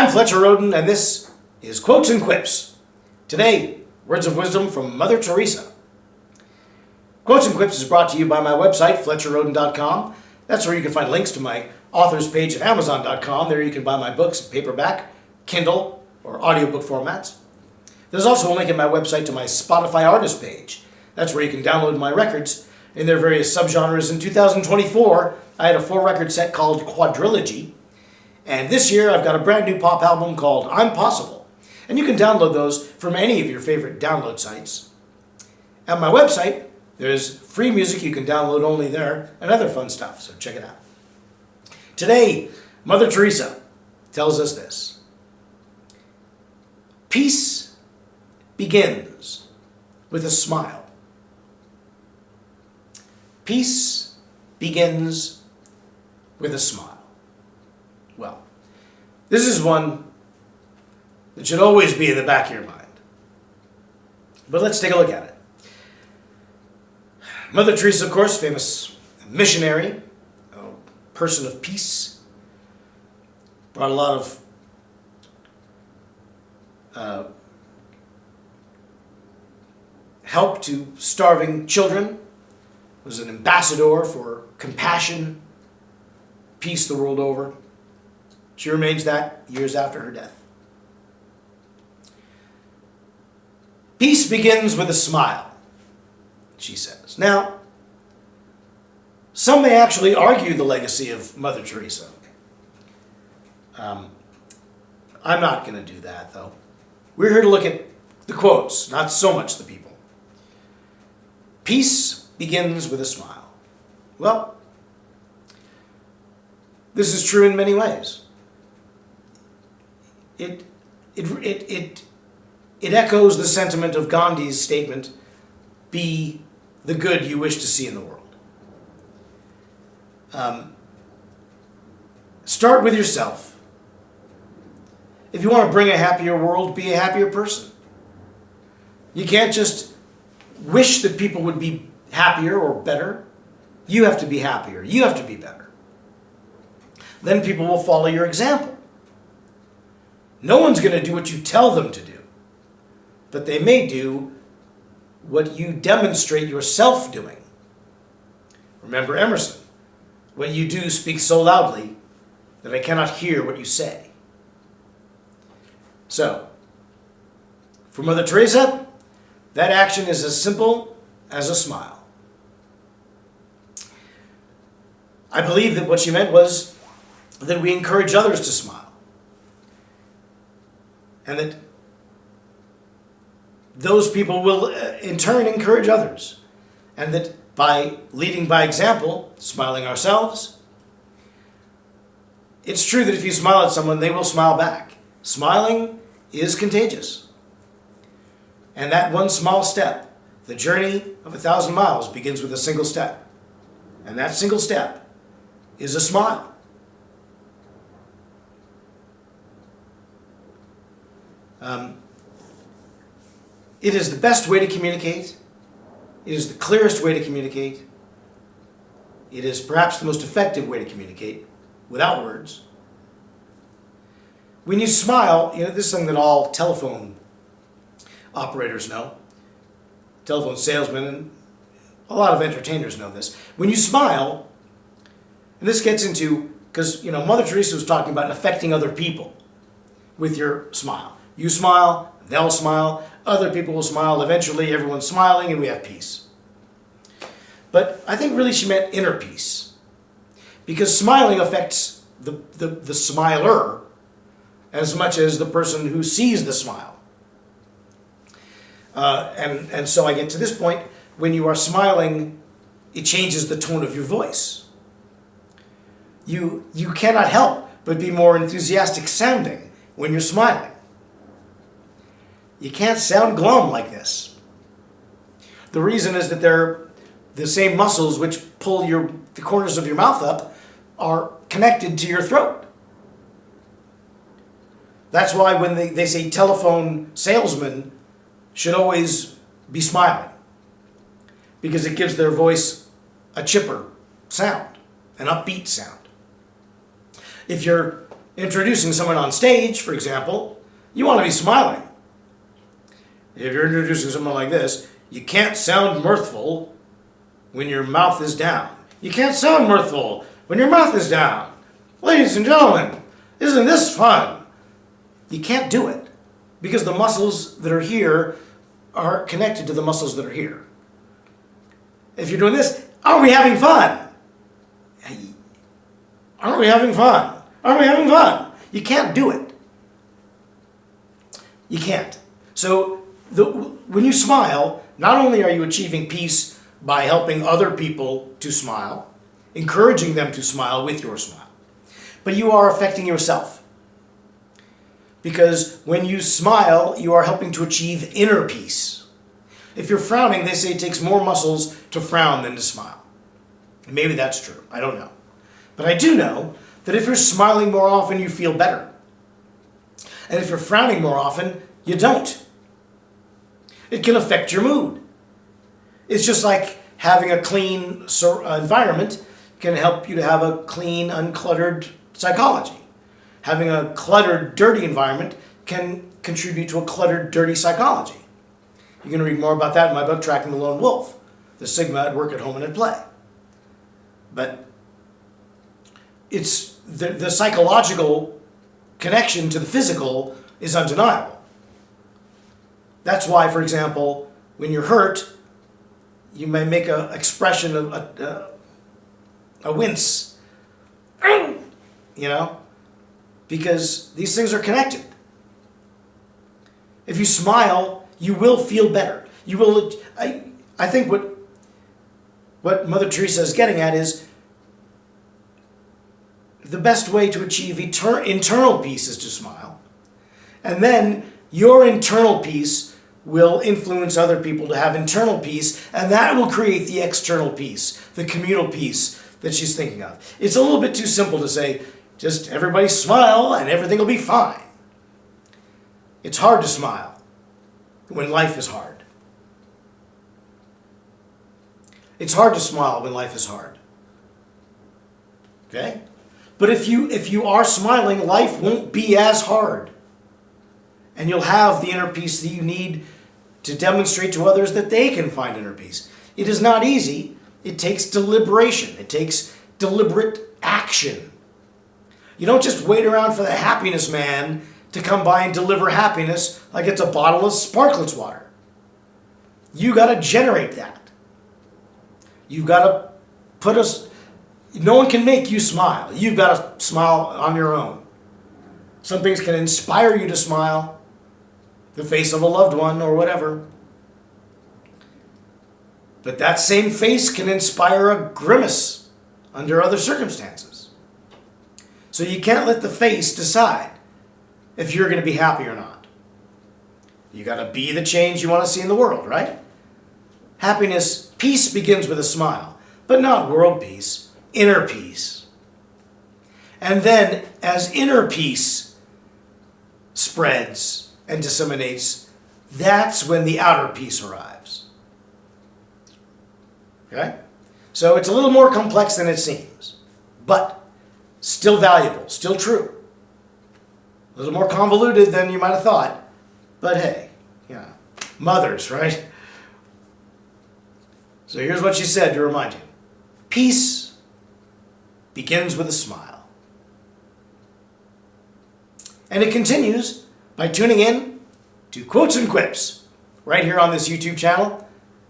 I'm Fletcher Rhoden, and this is Quotes and Quips. Today, words of wisdom from Mother Teresa. Quotes and Quips is brought to you by my website, FletcherRhoden.com. That's where you can find links to my authors page at Amazon.com. There you can buy my books in paperback, Kindle, or audiobook formats. There's also a link in my website to my Spotify artist page. That's where you can download my records in their various subgenres. In 2024, I had a 4-record set called Quadrilogy. And this year, I've got a brand new pop album called I'm Possible. And you can download those from any of your favorite download sites. At my website, there's free music you can download only there and other fun stuff, so check it out. Today, Mother Teresa tells us this. Peace begins with a smile. Peace begins with a smile. Well, this is one that should always be in the back of your mind. But let's take a look at it. Mother Teresa, of course, famous missionary, a person of peace, brought a lot of help to starving children, was an ambassador for compassion, peace the world over. She remains that years after her death. Peace begins with a smile, she says. Now, some may actually argue the legacy of Mother Teresa. I'm not going to do that, though. We're here to look at the quotes, not so much the people. Peace begins with a smile. Well, this is true in many ways. It echoes the sentiment of Gandhi's statement, be the good you wish to see in the world. Start with yourself. If you want to bring a happier world, be a happier person. You can't just wish that people would be happier or better. You have to be happier. You have to be better. Then people will follow your example. No one's going to do what you tell them to do, but they may do what you demonstrate yourself doing. Remember Emerson, what you do speaks so loudly that I cannot hear what you say. So, for Mother Teresa, that action is as simple as a smile. I believe that what she meant was that we encourage others to smile. And that those people will, in turn, encourage others. And that by leading by example, smiling ourselves, it's true that if you smile at someone, they will smile back. Smiling is contagious. And that one small step, the journey of 1,000 miles, begins with a single step. And that single step is a smile. It is the best way to communicate. It is the clearest way to communicate. It is perhaps the most effective way to communicate without words. When you smile, this is something that all telephone operators know, telephone salesmen, and a lot of entertainers know this. When you smile, and this gets into, because Mother Teresa was talking about affecting other people with your smile. You smile, they'll smile, other people will smile, eventually everyone's smiling and we have peace. But I think really she meant inner peace. Because smiling affects the smiler as much as the person who sees the smile. And so I get to this point, when you are smiling, it changes the tone of your voice. You cannot help but be more enthusiastic sounding when you're smiling. You can't sound glum like this. The reason is that they're the same muscles which pull the corners of your mouth up are connected to your throat. That's why when they say telephone salesmen should always be smiling, because it gives their voice a chipper sound, an upbeat sound. If introducing someone on stage, for example, you want to be smiling. If you're introducing someone like this, you can't sound mirthful when your mouth is down. You can't sound mirthful when your mouth is down. Ladies and gentlemen, isn't this fun? You can't do it because the muscles that are here are connected to the muscles that are here. If you're doing this, are we having fun? Aren't we having fun? Aren't we having fun? You can't do it. You can't. So when you smile, not only are you achieving peace by helping other people to smile, encouraging them to smile with your smile, but you are affecting yourself. Because when you smile, you are helping to achieve inner peace. If you're frowning, they say it takes more muscles to frown than to smile. And maybe that's true. I don't know. But I do know that if you're smiling more often, you feel better. And if you're frowning more often, you don't. It can affect your mood. It's just like having a clean environment can help you to have a clean, uncluttered psychology. Having a cluttered, dirty environment can contribute to a cluttered, dirty psychology. You can read more about that in my book, Tracking the Lone Wolf, the Sigma at Work, at Home, and at Play. But it's the psychological connection to the physical is undeniable. That's why, for example, when you're hurt, you may make an expression of a wince, because these things are connected. If you smile, you will feel better. You will. I think what Mother Teresa is getting at is the best way to achieve internal peace is to smile, and then your internal peace will influence other people to have internal peace, and that will create the external peace, the communal peace that she's thinking of. It's a little bit too simple to say, just everybody smile and everything will be fine. It's hard to smile when life is hard. It's hard to smile when life is hard. Okay? But if you are smiling, life won't be as hard. And you'll have the inner peace that you need to demonstrate to others that they can find inner peace. It is not easy. It takes deliberation. It takes deliberate action. You don't just wait around for the happiness man to come by and deliver happiness like it's a bottle of Sparkletts water. You got to generate that. You've got to put us... No one can make you smile. You've got to smile on your own. Some things can inspire you to smile. The face of a loved one or whatever. But that same face can inspire a grimace under other circumstances. So you can't let the face decide if you're going to be happy or not. You got to be the change you want to see in the world, right? Happiness, peace begins with a smile, but not world peace, inner peace. And then as inner peace spreads and disseminates, that's when the outer peace arrives. Okay? So it's a little more complex than it seems, but still valuable, still true. A little more convoluted than you might have thought, but hey, mothers, right? So here's what she said to remind you. Peace begins with a smile. And it continues by tuning in to Quotes and Quips right here on this YouTube channel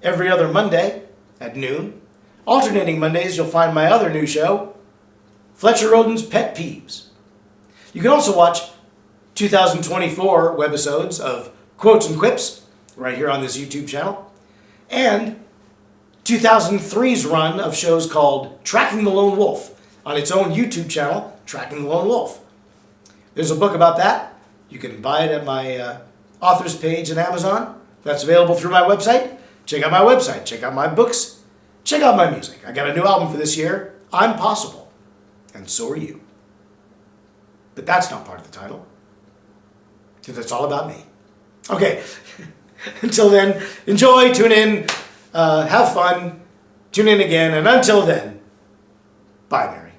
every other Monday at noon. Alternating Mondays, you'll find my other new show, Fletcher Rhoden's Pet Peeves. You can also watch 2024 webisodes of Quotes and Quips right here on this YouTube channel, and 2003's run of shows called Tracking the Lone Wolf on its own YouTube channel, Tracking the Lone Wolf. There's a book about that. You can buy it at my author's page at Amazon. That's available through my website. Check out my website. Check out my books. Check out my music. I got a new album for this year. I'm Possible. And so are you. But that's not part of the title. Because it's all about me. Okay. Until then, enjoy, tune in, have fun, tune in again, and until then, bye, Mary.